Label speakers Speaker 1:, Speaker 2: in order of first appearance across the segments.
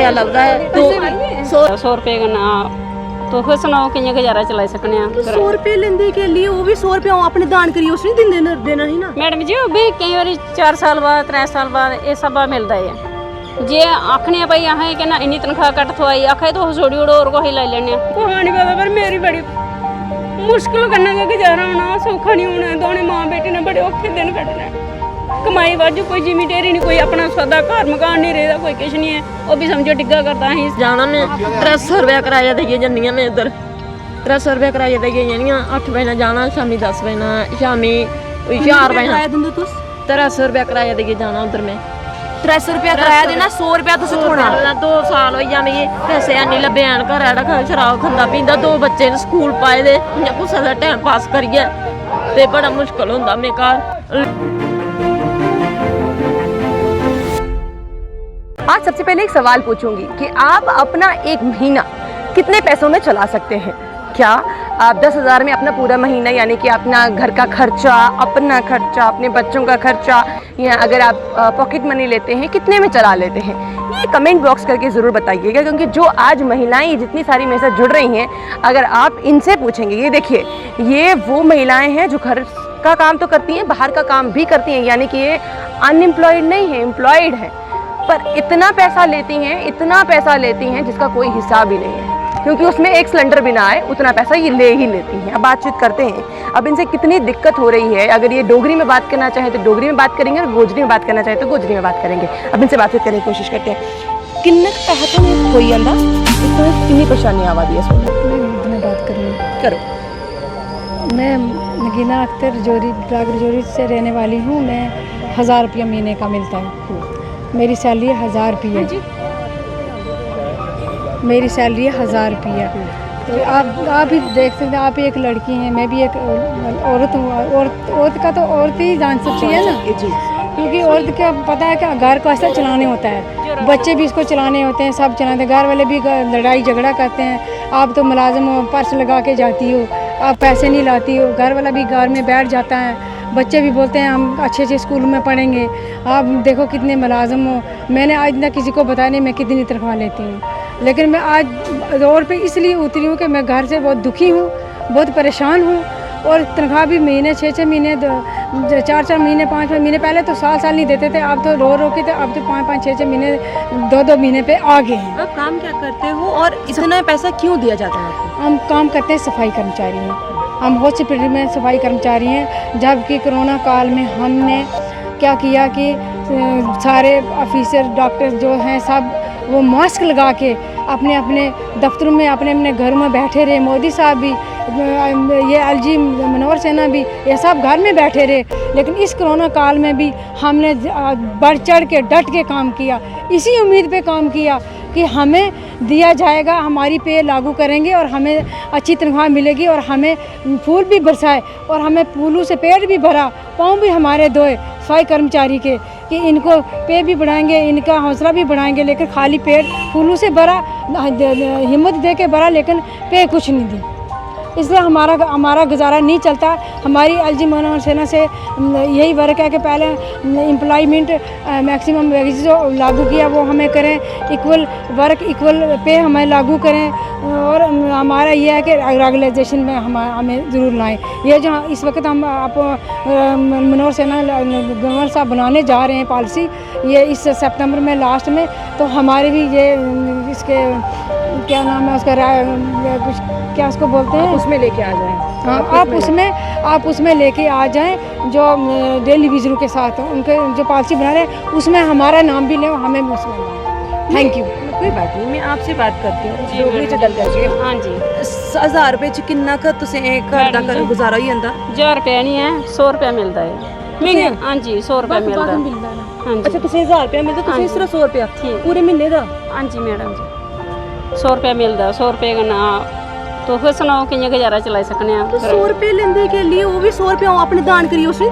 Speaker 1: रुपया लगता है तो
Speaker 2: 100 रुपये कन्नै तो फिर सनाओ कि'यां गुजारा चलाई सकने आं
Speaker 1: 100 रुपये लेंदे के लिए वो भी 100 रुपया अपने दान करिए उस नहीं देना ही ना
Speaker 2: मैडम जी ओह् बी केईं बारी 4 साल बाद 3 साल बाद इस स्हाबा मिलदा ऐ जे आखने भाई असें कि ना इन्नी तनख्वाह घट्ट थोआई आखे तुस छोड़ी ओड़ो होर कोई लाई लैने कुसै निं पता पर मेरी बड़ी मुश्किल कन्नै गै गुजारा होना सौखा नहीं होना दोने मां बेटे ने बड़े औखे दिन कट्टने कमाई बाजू कोई जिमी ढेरी नहीं कोई अपना सौदा घर मकान नहीं रेहदा कोई किश नहीं है वो भी समझो डिग्गा करदा अहीं
Speaker 3: जाना मैं 300 रुपया किराया देइयै जन्नी आं मैं उधर 300 रुपया किराया देइयै जन्नी आं 8 बजे जाना शामी 10 बजे शामी 4 बजे 300 रुपया किराया देइयै जाना उधर मैं
Speaker 1: 300 रुपया किराया देना 100 रुपया तुस थोड़ा
Speaker 3: 2 साल होई जा मिगी पैसे हैनी लब्भे हैन घरा दा शराब खंदा पींदा 2 बच्चे न स्कूल पाए दे इ'यां कुसै दा टाइम पास करियै ते बड़ा मुश्किल होंदा मैं घर।
Speaker 1: आज सबसे पहले एक सवाल पूछूंगी कि आप अपना एक महीना कितने पैसों में चला सकते हैं? क्या आप 10,000 में अपना पूरा महीना यानी कि अपना घर का खर्चा, अपना खर्चा, अपने बच्चों का खर्चा या अगर आप पॉकेट मनी लेते हैं कितने में चला लेते हैं? ये कमेंट बॉक्स करके ज़रूर बताइएगा क्योंकि जो आज महिलाएं जितनी सारी मेरे साथ जुड़ रही हैं अगर आप इनसे पूछेंगे ये देखिए ये वो महिलाएँ हैं जो घर का काम तो करती हैं बाहर का काम भी करती हैं यानी कि ये अनएम्प्लॉयड नहीं है एम्प्लॉयड है पर इतना पैसा लेती हैं जिसका कोई हिसाब ही नहीं है क्योंकि उसमें एक सिलेंडर भी ना आए उतना पैसा ये ले ही लेती हैं। अब बातचीत करते हैं अब इनसे कितनी दिक्कत हो रही है अगर ये डोगरी में बात करना चाहें तो डोगरी में बात करेंगे और गोजरी में बात करना चाहें तो गोजरी में बात करेंगे। अब इनसे बातचीत करने की कोशिश करते हैं किन्ना पैसा तो नहीं कोई आंदा इसमें कितनी परेशानी आवा दी है
Speaker 4: मैं बात करो मैं नगीना अख्तर राजौरी से रहने वाली हूँ। मैं 1000 रुपया महीने का मिलता है मेरी सैलरी 1000 रुपया मेरी सैलरी है 1000 रुपया। तो आप भी देख सकते हैं आप एक लड़की हैं मैं भी एक औरत हूँ औरत का तो औरत ही जान सकती है ना क्योंकि औरत का पता है कि घर को ऐसा चलाने होता है बच्चे भी इसको चलाने होते हैं सब चलाते हैं घर वाले भी लड़ाई झगड़ा करते हैं। आप तो मुलाजिम हो पर्स लगा के जाती हो आप पैसे नहीं लाती हो घर वाला भी घर में बैठ जाता है बच्चे भी बोलते हैं हम अच्छे स्कूल में पढ़ेंगे। आप देखो कितने मुलाजिम हो मैंने आज ना किसी को बताया नहीं मैं कितनी तनख्वाह लेती हूँ लेकिन मैं आज दौर पे इसलिए उतरी हूँ कि मैं घर से बहुत दुखी हूँ बहुत परेशान हूँ और तनख्वाह भी महीने 6-6 महीने 4-4 महीने 5 महीने पहले तो साल नहीं देते थे अब तो रो के तो अब तो 5-5 6-6 महीने 2-2 महीने पे आ गए हैं।
Speaker 1: आप काम क्या करते हो और इतना पैसा क्यों दिया जाता है आपको?
Speaker 4: हम काम करते हैं सफाई कर्मचारी हैं हम हॉस्पिटल में सफाई कर्मचारी हैं जबकि कोरोना काल में हमने क्या किया कि सारे ऑफिसर डॉक्टर जो हैं सब वो मास्क लगा के अपने अपने दफ्तरों में अपने अपने घरों में बैठे रहे। मोदी साहब भी ये एलजी मनोहर सिन्हा भी ये सब घर में बैठे रहे लेकिन इस कोरोना काल में भी हमने बढ़ चढ़ के डट के काम किया इसी उम्मीद पे काम किया कि हमें दिया जाएगा हमारी पे लागू करेंगे और हमें अच्छी तनख्वाह मिलेगी और हमें फूल भी बरसाए और हमें फूलों से पेट भी भरा पाँव भी हमारे धोए सफाई कर्मचारी के कि इनको पे भी बढ़ाएंगे इनका हौसला भी बढ़ाएंगे लेकिन खाली पेट फूलों से भरा हिम्मत दे के भरा लेकिन पे कुछ नहीं दी इसलिए हमारा गुजारा नहीं चलता। हमारी एलजी मनोहर सिन्हा से यही वर्क है कि पहले एम्प्लॉयमेंट मैक्सिमम वेजेस जो लागू किया वो हमें करें इक्वल वर्क इक्वल पे हमें लागू करें और हमारा ये है कि रेगुलाइजेशन में हमें ज़रूर लाएं। ये जो इस वक्त हम आप मनोहर सिन्हा गवर्नर साहब बनाने जा रहे हैं पॉलिसी ये इस सितंबर में लास्ट में तो हमारे भी ये इसके क्या नाम है उसका कुछ क्या उसको बोलते हैं
Speaker 1: उसमें लेके आ जाएं।
Speaker 4: हाँ आप उसमें लेके आ जाएं जो डेली विजरू के साथ उनके जो पॉलिसी बना रहे हैं उसमें हमारा नाम भी लें हमें भी उसमें लाएं। Thank you.
Speaker 1: कोई बात नहीं मैं आपसे बात करती हूँ डोगरी च गल करके।
Speaker 2: हाँ जी
Speaker 1: 1000 रुपये च किन्ना क तुसें घर दा गुजारा होई जंदा?
Speaker 2: 1000 रुपया नहीं है 100 रुपया मिलता है महीने। हाँ जी 100 रुपया मिलता है।
Speaker 1: अच्छा तुसें 1000 रुपया मिलदा तुसें सिर्फ 100 रुपया पूरे महीने दा?
Speaker 2: हाँ जी मैडम जी 100 रुपया मिलता 100 रुपये कन्नै तो फिर सुनाओ कि'यां गुजारा चलाई सकने आं?
Speaker 1: 100 रुपये लेंदे के लिए वो भी 100 रुपया अपने दान करिए उस नहीं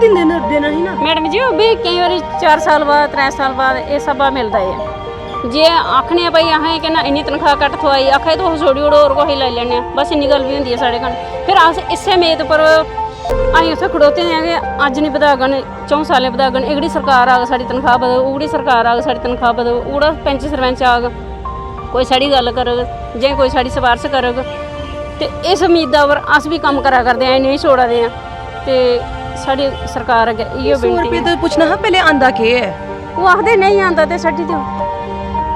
Speaker 1: देना ही ना
Speaker 2: मैडम जी ओह् बी केईं बारी 4 साल बाद 3 साल बाद इस स्हाबा मिलदा ऐ जे आखने भाई असें कि ना इन्नी तनख्वाह घट्ट थोआई आखे तुस छोड़ी ओड़ो होर कोई लाई लैने बस इन्नी गल्ल बी होंदी ऐ साढ़े कन्नै फिर अस इस्सै मेद पर असीं उत्थै खड़ोते दे आं कि अज्ज नहीं बधाङन 4 सालें बधाङन एह्कड़ी सरकार आग साढ़ी तनख्वाह बधग ओह्कड़ी सरकार आग साढ़ी तनख्वाह बधग ओह्कड़ा पैंच सरपैंच आग कोई साड़ी गल करग जे कोई साड़ी सिफारिश करग ते इस उम्मीदा पर अस भी कम्म करा करदे हैं, नहीं छोड़ा दे हैं। ते साड़ी सरकार अग्गे इयो
Speaker 1: 100
Speaker 2: बेनती
Speaker 1: रुपये
Speaker 2: है।
Speaker 1: तो पूछना हा पहले आंदा के है
Speaker 2: वो आखदे नहीं आंदा ते साड़ी दिओ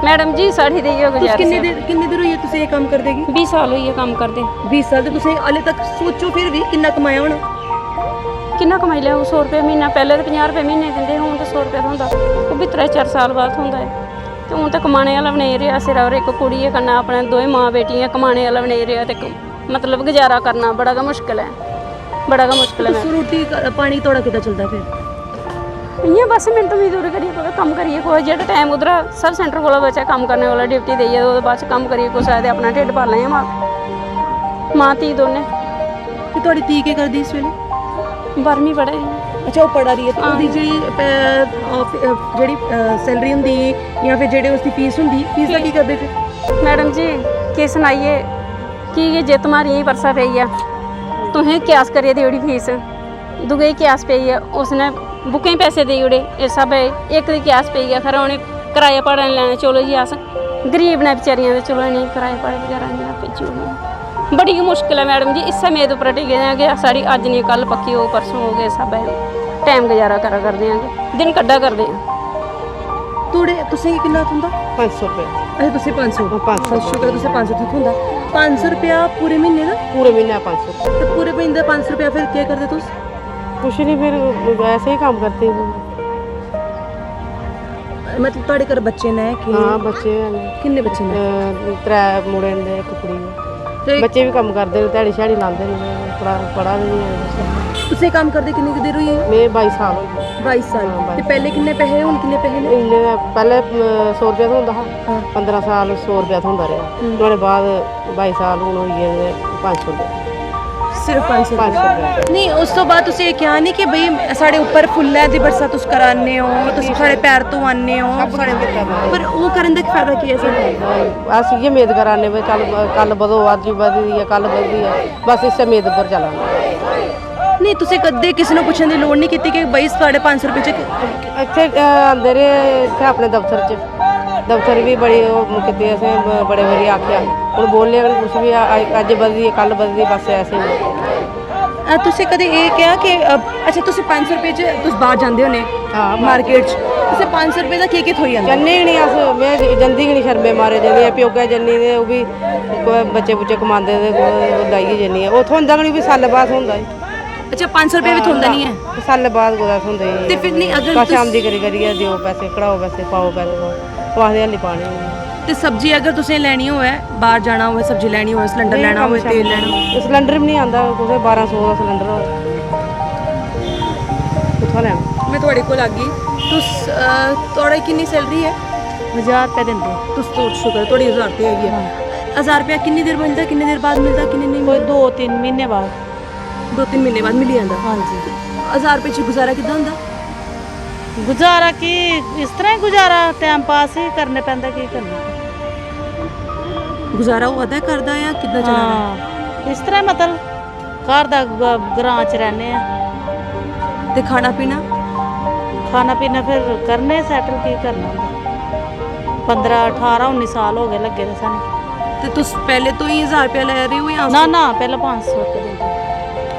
Speaker 2: मैडम जी, साड़ी देइयो गुजारिश
Speaker 1: किन्नी
Speaker 2: है।
Speaker 1: देर होई है तुसें ये काम करदे गी?
Speaker 2: 20 साल होई है काम करदे।
Speaker 1: 20 साल ते तुसें हाले तक सोचो फिर भी किन्ना कमाया होना?
Speaker 2: किन्ना कमाई लिया? 100 रुपये महीना, पहले तो 50 रुपये महीने दिंदे, हुण तो 100 रुपये होंदा, वो भी 3-4 साल बाद होंदा है। ते हुण तो कमाने वाला भी नहीं रहा सिरा, और एक कुड़ी है कन्नै अपने 2 मां बेटियां, कमाने वाला भी नहीं रहा, ते मतलब गुजारा करना बड़ा गै मुश्किल है, बड़ा गै मुश्किल है।
Speaker 1: तुस रोटी पानी थोड़ा कितना चलदा फिर?
Speaker 2: इ'यां बस मिन्नत मजदूरी करियै कुदै कम्म करियै कोई जेह्ड़ा टाइम उद्धर सब सेंटर कोला बचा कम्म करने वाला ड्यूटी देइयै ओह्दे बाद च कम्म करियै कुसै दे अपना ढिड्ड पालने आं, मां धी दोने।
Speaker 1: ते थोड़ी धी केह् करदी इस वेले?
Speaker 2: 12वीं पढ़े दी।
Speaker 1: अच्छा वो पढ़ा दी है, तो ओह्दी जेह्ड़ी सैलरी होंदी या फिर जेह्ड़े उसदी फीस होंदी, फीस दा की करदे फिर?
Speaker 2: मैडम जी केह् सनाइए कि ये जे तुम्हारी यही परसा पेई है, तुसें क्यास करियै देई ओड़ी फीस, दुए क्यास पेई है, उसने बुकें पैसे देई ओड़े, इस स्हाबै इक दी क्यास पेई है, खरा उ'नें कराया भाड़ा नहीं लैना, चलो जी अस गरीब ने बेचारियां ते चलो इ'नें कराया भाड़ा बगैरा नहीं भेजी ओड़ना। बड़ी मुश्किल है मैडम जी, इस्सै मेद उप्पर टिके दे कि साढ़ी अज्ज नहीं कल पक्की हो, परसों हो गए, स्हाबै टाइम गुजारा करा करदे आं, दिन कड्ढा करदे आं।
Speaker 1: थोड़े तुसें किन्ना थोंदा?
Speaker 3: 500 रुपये
Speaker 1: अच्छा तुसें 500
Speaker 3: 500
Speaker 1: शुक्र तुसें 500 थोंदा। 500 रुपया पूरे महीने दा?
Speaker 3: पूरे महीने 500 रुपये।
Speaker 1: ते पूरे महीने दा 500 रुपया फिर केह् करदे तुस?
Speaker 3: कुछ नहीं, फिर ऐसे ही काम करते हैं।
Speaker 1: मतलब थोड़े घर बच्चे ने कि?
Speaker 3: हाँ बच्चे हैं,
Speaker 1: किन्ने बच्चे ने?
Speaker 3: 3 मुड़े ने, इक कुड़ी है।
Speaker 1: ते
Speaker 3: बच्चे भी कम्म करते हैं, ध्याड़ी श्याड़ी लांदे ने, पढ़ा भी नहीं है।
Speaker 1: तुसें काम करदे किन्नी देर होई है?
Speaker 3: मैं 22 साल हो गए।
Speaker 1: 22 साल।
Speaker 3: हाँ,
Speaker 1: ते पहले किन्ने पैसे हुन किन्ने पैसे ने?
Speaker 3: इन्ने पैह्ले 100 रुपया थ्होंदा हा,
Speaker 1: हाँ।
Speaker 3: 15 साल 100 रुपया थ्होंदा रेहा, नुआढ़े बाद 22 साल हून होई गे 500 रुपया।
Speaker 1: सिर्फ 500
Speaker 3: रुपया।
Speaker 1: नहीं उस तो बाद तुसें क्या नहीं कि भाई साढ़े उप्पर फुल्लै दी बरसा तुस कराने हो, तुस साढ़े पैर धोआने हो, पर ओह् करन दा फायदा केह् है सानूं?
Speaker 3: अस इ'यै मेद कराने भाई कल बधो, अज्ज बधदी है, कल बधदी है, बस इस्सै मेद उप्पर चलाने।
Speaker 1: नहीं तुसें कदे किसी नूं पुच्छने दी लोड़ नहीं कीती कि भाई साढ़े 500 रुपये च?
Speaker 3: इत्थे आंदे रेह् इत्थै अपने दफ्तर भी बड़ी ओह् कीती, असें बड़े बारी आखेआ, हून बोलने अगर कुछ भी अज्ज बधदी कल बधदी, बस ऐसे ही।
Speaker 1: तुसें कदें एह् किहा कि अच्छा तुसें 500 रुपये च तुस बाहर जांदे होने
Speaker 3: हाँ,
Speaker 1: मार्केट च, तुसें 500 रुपये दा केह् थ्होई जंदा?
Speaker 3: जन्ने गै नहीं अस, में जंदी गै नहीं, शर्मे मारे जन्नी, प्योकै जन्नी ते ओह् बी बच्चे बुच्चे कमांदे ते लाइयै जन्नी, ओह् थ्होंदा गै नहीं, भी साल बाद थ्होंदा।
Speaker 1: अच्छा 500 रुपये भी थ्होंदा नहीं है?
Speaker 3: साल बाद कुदै थ्होंदे।
Speaker 1: ते फिर नहीं अगर
Speaker 3: शाम दी करियै देओ पैसे, कढ़ाओ पैसे, पाओ पैसे, ओह् आखदे हल्ली पाने नहीं।
Speaker 1: ते सब्जी अगर तुसें लैनी होऐ, बाहर जाना होऐ, सब्जी लैनी होऐ, सिलेंडर लैना होऐ, तेल लैना,
Speaker 3: सिलेंडर भी नहीं आंदा, कुसै 1200 दा सिलेंडर कुत्थां लैना?
Speaker 1: मैं थोड़े कोल आ गई, तुस थोड़ी किन्नी सैलरी है?
Speaker 4: 1000 रुपये देंदे।
Speaker 1: तुस तो शुक्र थोड़ी 1000 रुपये हैगी है। 1000 रुपया किन्नी देर मिलदा, किन्नी देर बाद मिलदा, किन्नी नहीं
Speaker 4: कोई
Speaker 1: मिलदा?
Speaker 4: 2-3 महीने बाद।
Speaker 1: 2-3 महीने बाद मिली जांदा।
Speaker 4: हाँ जी।
Speaker 1: 1000 रुपये च गुजारा किद्दां होंदा?
Speaker 4: गुजारा की इस तरह ही गुजारा, टाइम पास ही करने पैंदा, की करना।
Speaker 1: गुजारा होआ दा घर दा या किद्दां चला दा?
Speaker 4: हाँ इस तरह मतलब घर दा ग्रां च रहने
Speaker 1: ते खाना पीना?
Speaker 4: खाना पीना फिर करने सैटल, की करना होंदा। 15-18-19 साल हो गए लगे दे सानू।
Speaker 1: ते तुस पहले तो ही 1000 रुपया ले रहे हो या
Speaker 4: ना ना पहले 500 रुपये देंदे।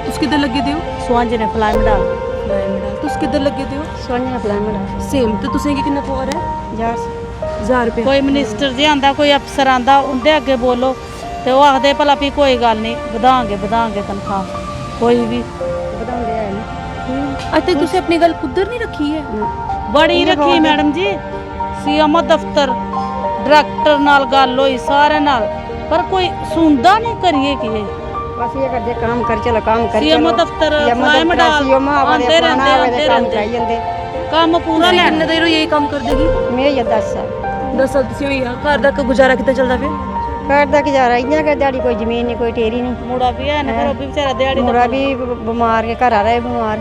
Speaker 1: तुस किद्धर लगे दे हो?
Speaker 4: सुहांज ने फलाई मडाल।
Speaker 1: तुस किद्धर लगे दे हो?
Speaker 4: सुहांज फलाई मडाल।
Speaker 1: सेम। ते तुसें किन्ना पवा दा है? 1000 रुपया।
Speaker 4: कोई मिनिस्टर जी आंदा, कोई अफसर आंदा, उंदे अगे बोलो ते ओह् आखदे भला भी कोई गल नहीं, बधांगे तनख्वाह, कोई भी बधांदे है नहीं।
Speaker 1: अच्छा तुसें अपनी गल कुद्धर नहीं रखी है?
Speaker 4: बड़ी रखी मैडम जी, सीएम दफ्तर डायरैक्टर नाल गल होई, सारे नाल, पर कोई सुनदा नहीं, करिए की
Speaker 5: बस ये करते काम कर चलो, काम कर
Speaker 4: सीएम दफ्तर फलाई मडाल आंदे रहंदे, काम पूरा
Speaker 1: किन्ने
Speaker 4: लैंदे।
Speaker 1: देर होई यही काम कर देगी?
Speaker 5: मैं ये 10 साल
Speaker 1: 10 साल तुसी होई आ। घर दा गुजारा किद्दां चलदा फिर?
Speaker 5: घर दा गुजारा इ'यां गै, ध्याड़ी कोई जमीन नहीं, कोई टेरी नहीं।
Speaker 4: मुड़ा भी है ना, फिर ओह् भी बेचारा दिहाड़ी
Speaker 5: मुड़ा भी बमार के घर आ रहा है बमार,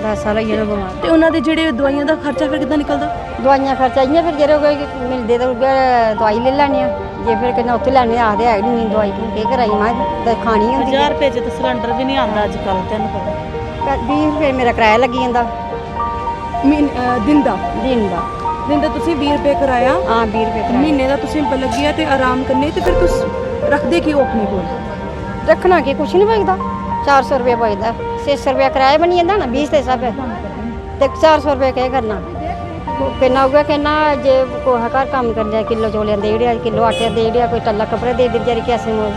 Speaker 5: 10 साल होई जाने बमार।
Speaker 1: ते ਉਹਨਾਂ ਦੇ ਜਿਹੜੇ ਦਵਾਈਆਂ ਦਾ ਖਰਚਾ ਫਿਰ ਕਿੱਦਾਂ ਨਿਕਲਦਾ?
Speaker 5: दवाइयां खर्चा इ'यां फिर जेह्ड़े कोई मिलदे ते उ'ऐ दवाई ले लैने आ, जे फिर कन्नै उत्थे लैने आखदे है नहीं दवाई, केह् कराई मैं खानी होंदी।
Speaker 4: 1000 रुपये च तो सिलेंडर भी नहीं आंदा अजकल, तैनूं पता।
Speaker 5: 20 रुपये मेरा किराया लगी जंदा
Speaker 1: दिन ਦਾ?
Speaker 5: दिन दा।
Speaker 1: दिन ਦਾ ਤੁਸੀਂ 20 ਰੁਪਏ ਕਰਾਇਆ
Speaker 5: ਹਾਂ 20 ਰੁਪਏ ਕਿਰਾਇਆ
Speaker 1: ਮਹੀਨੇ ਦਾ ਤੁਸੀਂ ਲੱਗਿਆ ਤੇ ਆਰਾਮ ਕਰਨੇ ਤੇ ਫਿਰ ਤੁਸੀਂ ਰੱਖਦੇ ਕਿਉਂ ਆਪਣੇ ਕੋਲ
Speaker 5: ਰੱਖਣਾ ਕੀ ਕੁਛ ਨਹੀਂ ਬਚਦਾ 400 ਰੁਪਏ ਬਚਦਾ 600 ਰੁਪਏ ਕਿਰਾਇਆ ਬਣੀ ਜਾਂਦਾ ਨਾ 20 ਤੇ ਸਭ ਤੇ 400 ਰੁਪਏ ਕੀ ਕਰਨਾ ਕਿੰਨਾ ਹੋਊਗਾ ਕਿੰਨਾ ਜੇ ਕੋਹਾ ਘਰ ਕੰਮ ਕਰ ਲਿਆ ਕਿਲੋ ਚੋਲਿਆਂ ਦੇ ਜਿਹੜਿਆ ਕਿਲੋ ਆਟੇ ਦੇ ਜਿਹੜਿਆ ਕੋਈ ਟੱਲਾ ਕੱਪੜੇ ਦੇ ਦੇ ਵਿਚਾਰੀ ਕਿਆਸੇ ਮੋਲ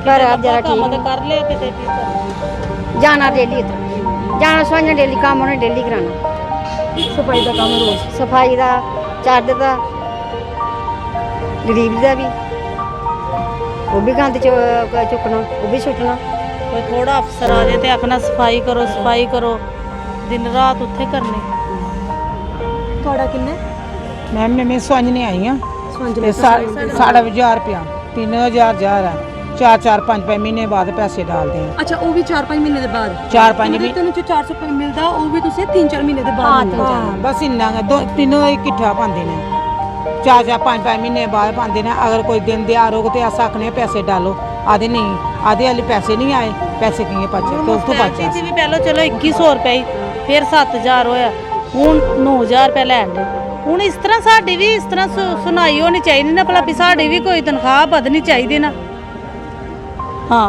Speaker 5: ਘਰ ਆ ਜਰਾ ਠੀਕ
Speaker 2: ਕਰ ਲਿਆ ਕਿਤੇ
Speaker 5: ਜਾਣਾ ਡੇਲੀ ਜਾਣਾ ਸਵਾਈਆਂ ਡੇਲੀ ਕੰਮ ਉਹਨੇ ਡੇਲੀ ਕਰਾਉਣਾ
Speaker 1: ਸਫਾਈ ਦਾ ਕੰਮ ਰੋਜ਼
Speaker 5: ਸਫਾਈ ਦਾ ਚਾਦਰ ਦਾ ਗਰੀਬ ਦਾ ਵੀ ਉਹ ਵੀ ਗੰਦ ਚੁੱਕਣਾ ਉਹ ਵੀ ਸੁੱਟਣਾ
Speaker 6: ਕੋਈ ਥੋੜਾ ਅਫਸਰ ਆ ਜਾਏ ਤੇ ਆਖਣਾ ਸਫਾਈ ਕਰੋ ਦਿਨ ਰਾਤ ਉੱਥੇ ਕਰਨੇ।
Speaker 1: ਤੁਹਾਡਾ ਕਿੰਨੇ
Speaker 7: ਮੈਂ ਸਵੰਜ ਨਹੀਂ ਆਈ ਆ
Speaker 1: ਸਵੰਜ
Speaker 7: ਤੇ ਸਾਡਾ 1000 ਰੁਪਿਆ 3000 ਆ 4 5 ਮਹੀਨੇ ਬਾਅਦ ਪੈਸੇ ਡਾਲਦੇ ਆ
Speaker 1: ਅੱਛਾ ਉਹ ਵੀ 4-5 ਮਹੀਨੇ ਦੇ ਬਾਅਦ
Speaker 7: 4-5 ਮਹੀਨੇ
Speaker 1: ਤੈਨੂੰ 400 ਰੁਪਏ ਮਿਲਦਾ ਉਹ ਵੀ ਤੁਸੀਂ 3-4 ਮਹੀਨੇ ਦੇ ਬਾਅਦ
Speaker 7: ਹਾਂ ਬਸ ਇੰਨਾ ਤਿੰਨੋਂ ਇਕੱਠਾ ਪਾਉਂਦੇ ਨੇ 4 5 ਮਹੀਨੇ ਬਾਅਦ ਪਾਉਂਦੇ ਨੇ ਅਗਰ ਕੋਈ ਦਿਨ ਦਿਹਾੜ ਹੋ ਤੇ ਅਸਾਂ ਆਖਨੇ ਪੈਸੇ ਡਾਲੋ ਆਦੇ ਨਹੀਂ ਆਦੇ ਵਾਲੇ ਪੈਸੇ ਨਹੀਂ ਆਏ ਪੈਸੇ ਕਿਵੇਂ ਪਾਚੇ ਤੋਂ ਉੱਥੋਂ ਪਾਚੇ
Speaker 6: ਸੀ ਵੀ ਪਹਿਲਾਂ ਚਲੋ 2100 ਰੁਪਏ ਫਿਰ 7000 ਹੋਇਆ ਹੁਣ 9000 ਰੁਪਏ ਲੈਣ ਦੇ ਹੁਣ ਇਸ ਤਰ੍ਹਾਂ ਸਾਡੀ ਵੀ ਇਸ ਤਰ੍ਹਾਂ ਸੁਣਾਈ ਹੋਣੀ ਚਾਹੀਦੀ ਨਾ ਭਲਾ ਵੀ ਸਾਡੀ ਵੀ ਕੋਈ ਤਨਖਾਹ ਵਧਣੀ ਚਾਹੀਦੀ ਨਾ हाँ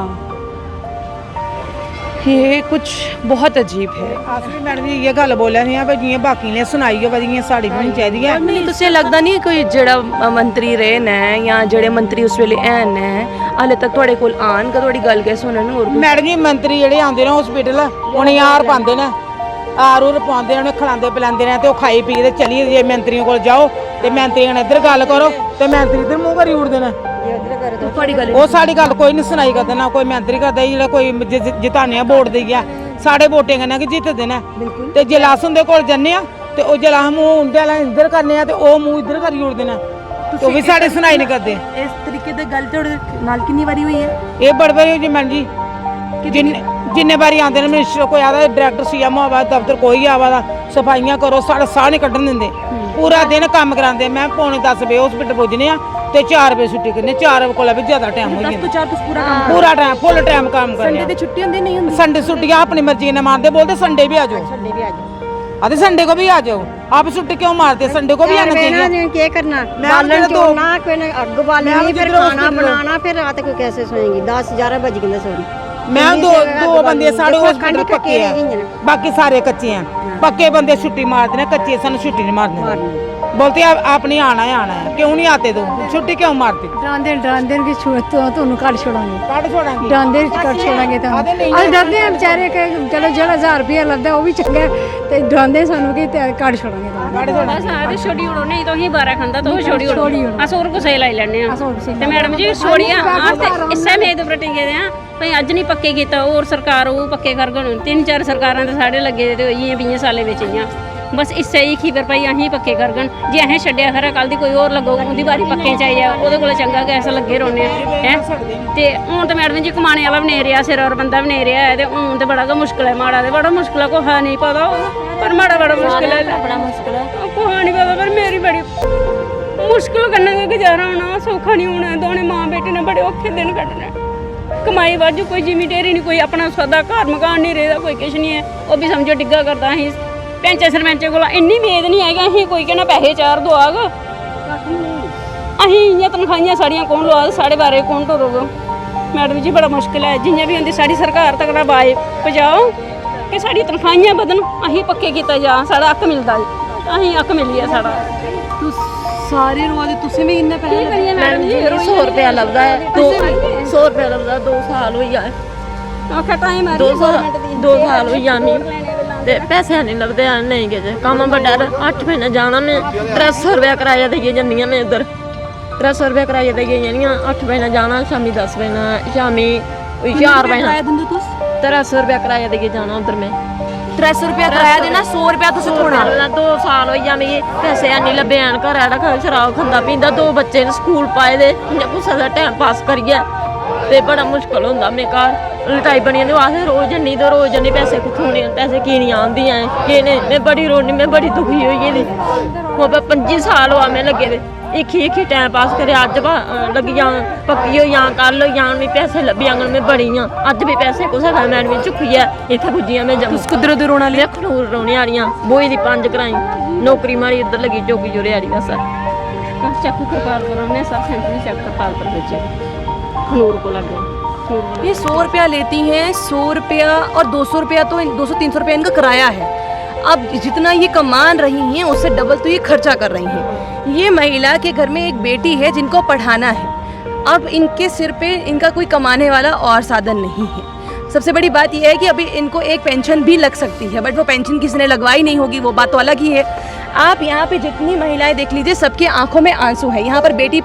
Speaker 1: ये कुछ बहुत अजीब है
Speaker 7: ਅਸੀਂ ਵੀ ਮੈਡਮ ਜੀ ਇਹ ਗੱਲ ਬੋਲਿਆ ਨਹੀਂ ਆ ਵੀ ਜਿਵੇਂ ਬਾਕੀ ਨੇ ਸੁਣਾਈ ਹੋ ਵਧੀਆ ਸਾਡੀ ਵੀ ਨਹੀਂ ਚਾਹੀਦੀ ਹੈ
Speaker 1: ਨਹੀਂ ਤੁਸੀਂ ਲੱਗਦਾ ਨਹੀਂ ਕੋਈ ਜਿਹੜਾ ਮੰਤਰੀ ਰਹੇ ਨੇ ਜਾਂ ਜਿਹੜੇ ਮੰਤਰੀ ਉਸ ਵੇਲੇ ਐ ਨੇ ਹਾਲੇ ਤੱਕ ਤੁਹਾਡੇ ਕੋਲ ਆਣ ਕਾ ਤੁਹਾਡੀ ਗੱਲ ਕੇ ਸੁਣਨ ਹੋਰ
Speaker 7: ਮੈਡਮ ਜੀ ਮੰਤਰੀ ਜਿਹੜੇ ਆਉਂਦੇ ਨੇ ਹਸਪੀਟਲ ਉਹਨੇ ਯਾਰ ਪਾਉਂਦੇ ਨੇ ਆਰੂਰ ਪਾਉਂਦੇ ਨੇ ਉਹਨੇ ਖਿਲਾਉਂਦੇ ਪਿਲਾਉਂਦੇ ਨੇ ਤੇ ਉਹ ਖਾਈ ਪੀ ਕੇ ਚਲੀ ਜੇ ਮੰਤਰੀਆਂ ਕੋਲ ਜਾਓ ਤੇ ਮੰਤਰੀਆਂ ਨੇ ਇੱਧਰ ਗੱਲ ਕਰੋ ਤੇ ਮੰਤਰੀ ਇੱਧਰ ਮੂੰਹ ਕਰੀ ਉੜਦੇ ਨੇ
Speaker 1: ਤੁਹਾਡੀ ਗੱਲ
Speaker 7: ਉਹ ਸਾਡੀ ਗੱਲ ਕੋਈ ਨਹੀਂ ਸੁਣਾਈ ਕਰਦਾ ਨਾ ਕੋਈ ਮੰਤਰੀ ਕਰਦਾ ਜਿਹੜਾ ਕੋਈ ਜਿਤਾਨੇ ਵੋਟ ਦੇ ਗਿਆ ਸਾਡੇ ਵੋਟੇ ਕਹਿੰਦੇ ਕਿ ਜਿੱਤਦੇ ਨੇ ਤੇ ਜਲਾਸ ਹੁੰਦੇ ਕੋਲ ਜੰਨੇ ਆ ਤੇ ਉਹ ਜਲਾਸ ਮੂੰਹ ਹੁੰਦੇ ਵਾਲਾ ਇੱਧਰ ਕਰਨੇ ਆ ਤੇ ਉਹ ਮੂੰਹ ਇੱਧਰ ਕਰੀ ਉੜਦੇ ਨੇ ਤੇ ਉਹ ਵੀ ਸਾਡੇ ਸੁਣਾਈ ਨਹੀਂ ਕਰਦੇ
Speaker 1: ਇਸ ਤਰੀਕੇ ਦੀ ਗੱਲ ਤੁਹਾਡੇ ਨਾਲ ਕਿੰਨੀ ਵਾਰੀ ਹੋਈ ਹੈ
Speaker 7: ਇਹ ਬੜਬੜੀ ਜੀ ਮੈਡਮ ਜੀ ਜਿੰਨੇ ਵਾਰੀ ਆਉਂਦੇ ਨੇ ਮਿਨਿਸਟਰ ਕੋਈ ਆਦਾ ਡਾਇਰੈਕਟਰ ਸੀਐਮ ਆਵਾ ਦਫ਼ਤਰ ਕੋਈ ਆਵਾ ਦਾ ਸਫਾਈਆਂ ਕਰੋ ਸਾਡਾ ਸਾਹ ਨਹੀਂ ਕੱਢਣ ਦਿੰਦੇ ਪੂਰਾ ਦਿਨ ਕੰਮ ਕਰਾਉਂਦੇ ਮੈਂ ਪੌਣੇ 10 ਵਜੇ ਹਸਪੀਟਲ ਪੁੱਜਨੇ ਆ ਤੇ 4 ਵਜੇ ਛੁੱਟੀ ਕਰਨੇ 4 ਵਜੇ ਕੋਲ ਵੀ ਜ਼ਿਆਦਾ ਟਾਈਮ ਹੋ
Speaker 1: 10
Speaker 7: ਜਾਂਦਾ
Speaker 1: ਤੋਂ 4 ਤੁਸੀਂ ਪੂਰਾ ਕੰਮ
Speaker 7: ਪੂਰਾ ਟਾਈਮ ਫੁੱਲ ਟਾਈਮ ਕੰਮ ਕਰਨੇ
Speaker 1: ਸੰਡੇ ਤੇ ਛੁੱਟੀ ਹੁੰਦੀ ਨਹੀਂ ਹੁੰਦੀ
Speaker 7: संडे छुट्टियां अपनी मर्जी ने मारते बोलते संडे भी आ जाओ
Speaker 5: ਸੰਡੇ ਵੀ ਆ ਜਾ
Speaker 7: आते संडे को भी आ जाओ आप छुट्टी क्यों मारते संडे को भी आना चाहिए
Speaker 5: ਕੀ ਕਰਨਾ ਬਾਲਣ ਚੋਣਾ ਕੋਈ ਨਾ ਅੱਗ ਬਾਲਣੀ ਫਿਰ ਖਾਣਾ ਬਣਾਉਣਾ ਫਿਰ ਰਾਤ ਕੋਈ कैसे सोएंगी 10 11 बज गए सोने
Speaker 7: मैं दो बंदे साढ़े हॉस्पिटल पक्के हैं बाकी सारे कच्चे हैं पक्के बंदे छुट्टी मारते हैं कच्चे सानू छुट्टी नहीं मारते बोलते आपने आना है क्यों नहीं आते तो छुट्टी क्यों मारते
Speaker 4: ਡਰਾਉਂਦੇ ਕਿ ਤੁਹਾਨੂੰ ਕੱਢ ਛੋੜਾਂਗੇ
Speaker 7: काट छोड़ेंगे
Speaker 4: ਡਰਾਉਂਦੇ ਕੱਢ ਛੋੜਾਂਗੇ ਤੁਹਾਨੂੰ ਅਸੀਂ ਡਰਦੇ ਹਾਂ ਵਿਚਾਰੇ ਕਿ ਚਲੋ ਜਿਹੜਾ 1000 ਰੁਪਏ ਲੱਗਦਾ ਉਹ ਵੀ ਚੰਗਾ ਤੇ ਡਰਾਉਂਦੇ ਸਾਨੂੰ ਕਿ ਕੱਢ ਛੋੜਾਂਗੇ ਤੁਹਾਨੂੰ
Speaker 2: ਬਸ ਆਦੇ ਛੋੜੀ ਉੜੋ ਨਹੀਂ ਤਾਂ ਹੀ ਬਾਰਾ ਖੰਦਾ ਤਾਂ ਉਹ ਛੋੜੀ ਉੜੋ ਅਸ ਹੋਰ ਕੁਸੇ ਲੈ ਲੈਣੇ ਆ ਤੇ ਮੈਡਮ ਜੀ ਛੋੜੀਆਂ ਆ ਤੇ ਇਸੇ ਮੇਦ ਉੱਪਰ ਟਿੰਗੇ ਦੇ ਆ ਭਈ ਅੱਜ ਨਹੀਂ ਪੱਕੇ ਕੀਤਾ ਹੋਰ ਸਰਕਾਰ ਉਹ ਪੱਕੇ ਕਰ ਗਣ 3-4 ਸਰਕਾਰਾਂ ਦੇ ਸਾਡੇ ਲੱਗੇ ਤੇ ਹੋਈਆਂ 20 ਸਾਲੇ ਵਿੱਚ ਆਈਆਂ ਬਸ ਇਸੇ ਹੀ ਖੀਬਰ ਪਈ ਅਸੀਂ ਪੱਕੇ ਕਰ ਗਣ ਜੇ ਅਸੀਂ ਛੱਡਿਆ ਖਰਾ ਕੱਲ ਦੀ ਕੋਈ ਹੋਰ ਲੱਗੋ ਉਹਦੀ ਵਾਰੀ ਪੱਕੇ ਚਾਹੀਏ ਉਹਦੇ ਕੋਲ ਚੰਗਾ ਗੈਸ ਲੱਗੇ ਰੋਣੇ ਹੈ ਤੇ ਹੁਣ ਤਾਂ ਮੈਡਮ ਜੀ ਕਮਾਣੇ ਵਾਲਾ ਵੀ ਨਹੀਂ ਰਿਹਾ ਸਿਰ ਔਰ ਬੰਦਾ ਵੀ ਨਹੀਂ ਰਿਹਾ ਹੈ ਤੇ ਹੁਣ ਤੇ ਬੜਾ ਮੁਸ਼ਕਲ ਹੈ ਮਾੜਾ ਤੇ ਬੜਾ ਮੁਸ਼ਕਲ ਹੈ ਕੋਹਾ ਨਹੀਂ ਪਤਾ ਪਰ ਮਾੜਾ ਬੜਾ ਮੁਸ਼ਕਲ ਹੈ
Speaker 5: ਬੜਾ ਮੁਸ਼ਕਲ ਹੈ
Speaker 2: ਕੋਹਾ ਨਹੀਂ ਪਤਾ ਪਰ ਮੇਰੀ ਬੜੀ ਮੁਸ਼ਕਲ ਕਰਨਾ ਕਿ ਗੁਜ਼ਾਰਾ ਹੋਣਾ ਸੌਖਾ ਨਹੀਂ ਹੋਣਾ ਦੋਨੇ ਮਾਂ ਬੇਟੇ ਨੇ ਬੜੇ ਔਖੇ ਦਿਨ ਕੱਢਣੇ ਕਮਾਈ ਵਾਜੂ ਕੋਈ ਜ਼ਿਮੀਂਦਾਰੀ ਨਹੀਂ ਕੋਈ ਆਪਣਾ ਸਦਾ ਘਰ ਮਕਾਨ ਨਹੀਂ ਰਹੇਦਾ ਕੋਈ ਕੁਛ ਨਹੀਂ ਹੈ ਉਹ ਵੀ ਸਮਝੋ ਡਿੱਗਾ ਕਰਦਾ ਅਸੀਂ ਪੈਂਚੇ ਸਰਪੰਚੇ ਕੋਲ ਇੰਨੀ ਉਮੀਦ ਨਹੀਂ ਹੈਗਾ ਅਸੀਂ ਕੋਈ ਕਹਿੰਦਾ ਪੈਸੇ ਚਾਰ ਦਵਾਗ ਅਸੀਂ ਇੰਨੀਆਂ ਤਨਖਾਹੀਆਂ ਸਾਡੀਆਂ ਕੌਣ ਲਵਾ ਸਾਡੇ ਬਾਰੇ ਕੌਣ ਟੋਰੋਗਾ ਮੈਡਮ ਜੀ ਬੜਾ ਮੁਸ਼ਕਿਲ ਹੈ ਜਿੰਨੇ ਵੀ ਹੁੰਦੀ ਸਾਡੀ ਸਰਕਾਰ ਤੱਕ ਦਾ ਬਾਏ ਪਜਾਓ ਕਿ ਸਾਡੀ ਤਨਖਾਹੀਆਂ ਵਧਣ ਅਸੀਂ ਪੱਕੇ ਕੀਤਾ ਜਾ ਸਾਡਾ ਹੱਕ ਮਿਲਦਾ ਅਸੀਂ ਹੱਕ ਮਿਲੀ ਹੈ ਸਾਡਾ
Speaker 1: ਸਾਰੇ ਰੋਜ਼ ਤੁਸੀਂ ਵੀ ਇੰਨੇ ਪੈਸੇ
Speaker 2: ਕਰੀਏ ਮੈਡਮ ਜੀ
Speaker 3: 100 ਰੁਪਇਆ ਲੱਭਦਾ ਹੈ 100 ਰੁਪਇਆ ਲੱਭਦਾ 2 ਸਾਲ ਹੋਈ ਆ
Speaker 2: ਆਖਾ ਟਾਈਮ ਆ
Speaker 3: 2 ਸਾਲ ਹੋਈ ਜਾਣੀ ਤੇ ਪੈਸੇ ਨਹੀਂ ਲੱਭਦੇ ਆ ਨਹੀਂ ਕਿ ਕੰਮ ਵੱਡਾ 8 ਮਹੀਨੇ ਜਾਣਾ ਮੈਂ 300 ਰੁਪਇਆ ਕਿਰਾਇਆ ਦੇਈਏ ਜੰਨੀਆਂ ਮੈਂ ਉਧਰ 300 ਰੁਪਇਆ ਕਿਰਾਇਆ ਦੇਈਏ ਜਾਨੀਆਂ 8 ਮਹੀਨੇ ਜਾਣਾ ਸ਼ਾਮੀ 10 ਵਜੇ ਸ਼ਾਮੀ 4 ਵਜੇ
Speaker 1: ਕਿਰਾਇਆ ਦਿੰਦੇ ਤੁਸੀਂ
Speaker 3: 300 ਰੁਪਇਆ ਕਿਰਾਇਆ ਦੇਈਏ ਜਾਣਾ ਉਧਰ ਮੈਂ
Speaker 1: 300 ਰੁਪਏ ਕਿਰਾਇਆ ਦੇਣਾ 100 ਰੁਪਏ ਤੁਸੀਂ ਖੋਣਾ
Speaker 3: 2 ਸਾਲ ਹੋਈ ਜਾਣੀ ਪੈਸੇ ਨਹੀਂ ਲੱਭੇ ਆਣ ਘਰ ਆੜਾ ਸ਼ਰਾਬ ਖਾਂਦਾ ਪੀਂਦਾ 2 ਬੱਚੇ ਨੇ ਸਕੂਲ ਪਾਏ ਦੇ ਗੁੱਸਾ ਦਾ ਟਾਈਮ ਪਾਸ ਕਰੀਏ ਤੇ ਬੜਾ ਮੁਸ਼ਕਲ ਹੁੰਦਾ ਮੇਰੇ ਘਰ ਲਟਾਈ ਬਣੀ ਨੇ ਵਾਸਤੇ ਰੋਜ਼ ਜੰਨੀ ਤੋਂ ਰੋਜ਼ ਜੰਨੀ ਪੈਸੇ ਕਿੱਥੋਂ ਆਉਣੇ ਪੈਸੇ ਕੀ ਨਹੀਂ ਆਉਂਦੀਆਂ ਕਿਨੇ ਮੈਂ ਬੜੀ ਰੋਣੀ ਮੈਂ ਬੜੀ ਦੁਖੀ ਹੋਈ ਇਹਦੀ ਉਹ 25 ਸਾਲ ਹੋਆ ਮੈਂ ਲੱਗੇ ਦੇ एक ही टाइम पास करे अज लगी जान पक्की हो जान कल हो जान भी पैसे लब्भी आंगन में बड़ी हाँ अज भी पैसे कुछ मैडम चुकी है इतने पुजी मैं जम्मू
Speaker 1: कुदर दूर रोना लिया
Speaker 3: खनूर रोने आ रही बोई दी 5 कराई नौकरी मारी इधर लगी चौकी जोरे आ रही बस
Speaker 2: चक्कू कृपालपुर ने सब सेंटरी चक्कू कृपालपुर बच्चे खनूर को लग गए।
Speaker 1: ये 100 रुपया लेती हैं, 100 रुपया और 200 रुपया तो 200-300 रुपया इनका किराया है। अब जितना ये कमान रही हैं उससे डबल तो ये खर्चा कर रही हैं। ये महिला के घर में एक बेटी है जिनको पढ़ाना है। अब इनके सिर पे इनका कोई कमाने वाला और साधन नहीं है। सबसे बड़ी बात यह है कि अभी इनको एक पेंशन भी लग सकती है, बट वो पेंशन किसी ने लगवाई नहीं होगी, वो बात तो अलग ही है। आप यहाँ पे जितनी महिलाएं देख लीजिए, सबके आंखों में आंसू है। यहाँ पर बेटी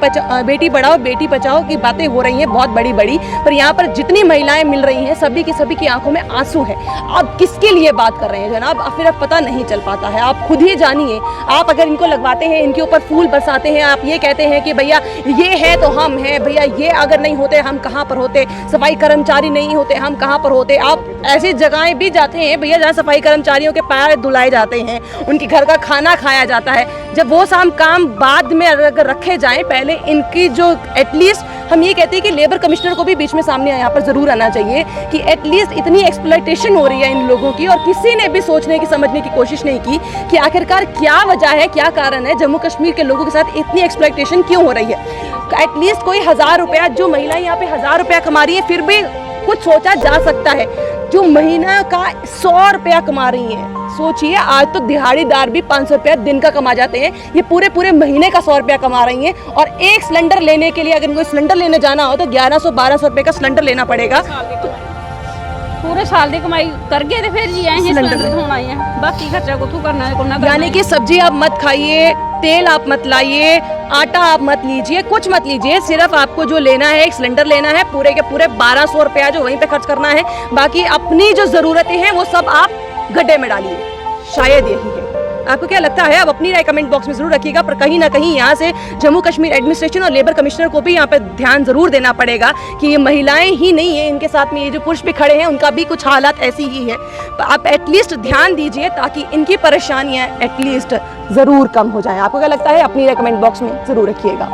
Speaker 1: बढ़ाओ बेटी बचाओ की बातें हो रही हैं बहुत बड़ी बड़ी, पर यहाँ पर जितनी महिलाएं मिल रही हैं सभी की आंखों में आंसू है। आप किसके लिए बात कर रहे हैं जनाब? फिर अब पता नहीं चल पाता है। आप खुद ही जानिए, आप अगर इनको लगवाते हैं, इनके ऊपर फूल बरसाते हैं, आप ये कहते हैं कि भैया ये है तो हम हैं, भैया ये अगर नहीं होते हम कहाँ पर होते, सफाई कर्मचारी नहीं होते हम कहाँ पर होते। आप ऐसी जगहें भी जाते हैं भैया जहाँ सफाई कर्मचारियों के पैर धुलाए जाते हैं, उनके घर का खाना खाया जाता है। जब वो साम काम बाद में अगर रखे जाएं, पहले इनकी जो एटलीस्ट हम ये कहते हैं कि लेबर कमिश्नर को भी बीच में सामने यहाँ पर ज़रूर आना चाहिए कि एटलीस्ट इतनी एक्सप्लॉयटेशन हो रही है इन लोगों की, और किसी ने भी सोचने की समझने की कोशिश नहीं की कि आखिरकार क्या वजह है, क्या कारण है, जम्मू कश्मीर के लोगों के साथ इतनी एक्सप्लॉयटेशन क्यों हो रही है। एटलीस्ट कोई 1000 रुपया, जो महिलाएं यहाँ पे 1000 रुपया कमा रही है, फिर भी कुछ सोचा जा सकता है। जो महीना का 100 रुपया कमा रही हैं, सोचिए आज तो दिहाड़ीदार भी 500 रुपया दिन का कमा जाते हैं, ये पूरे महीने का 100 रुपया कमा रही हैं। और एक सिलेंडर लेने के लिए अगर इनको सिलेंडर लेने जाना हो तो 1100-1200 रुपये का सिलेंडर लेना पड़ेगा।
Speaker 2: पूरे साल की कमाई कर गए थे फिर जी आए हैं सिलेंडर होना है, बाकी खर्चा को करना है करना।
Speaker 1: यानी कि सब्जी आप मत खाइए, तेल आप मत लाइए, आटा आप मत लीजिए, कुछ मत लीजिए, सिर्फ आपको जो लेना है एक सिलेंडर लेना है, पूरे के पूरे 1200 रुपया जो वहीं पे खर्च करना है। बाकी अपनी जो ज़रूरतें हैं वो सब आप गड्ढे में डालिए। शायद यही है। आपको क्या लगता है? अब अपनी राय कमेंट बॉक्स में जरूर रखिएगा। पर कहीं ना कहीं यहाँ से जम्मू कश्मीर एडमिनिस्ट्रेशन और लेबर कमिश्नर को भी यहाँ पे ध्यान जरूर देना पड़ेगा कि ये महिलाएं ही नहीं है, इनके साथ में ये जो पुरुष भी खड़े हैं उनका भी कुछ हालात ऐसी ही है। आप एटलीस्ट ध्यान दीजिए ताकि इनकी परेशानियाँ एटलीस्ट ज़रूर कम हो जाएं। आपको क्या लगता है? अपनी राय कमेंट बॉक्स में ज़रूर रखिएगा।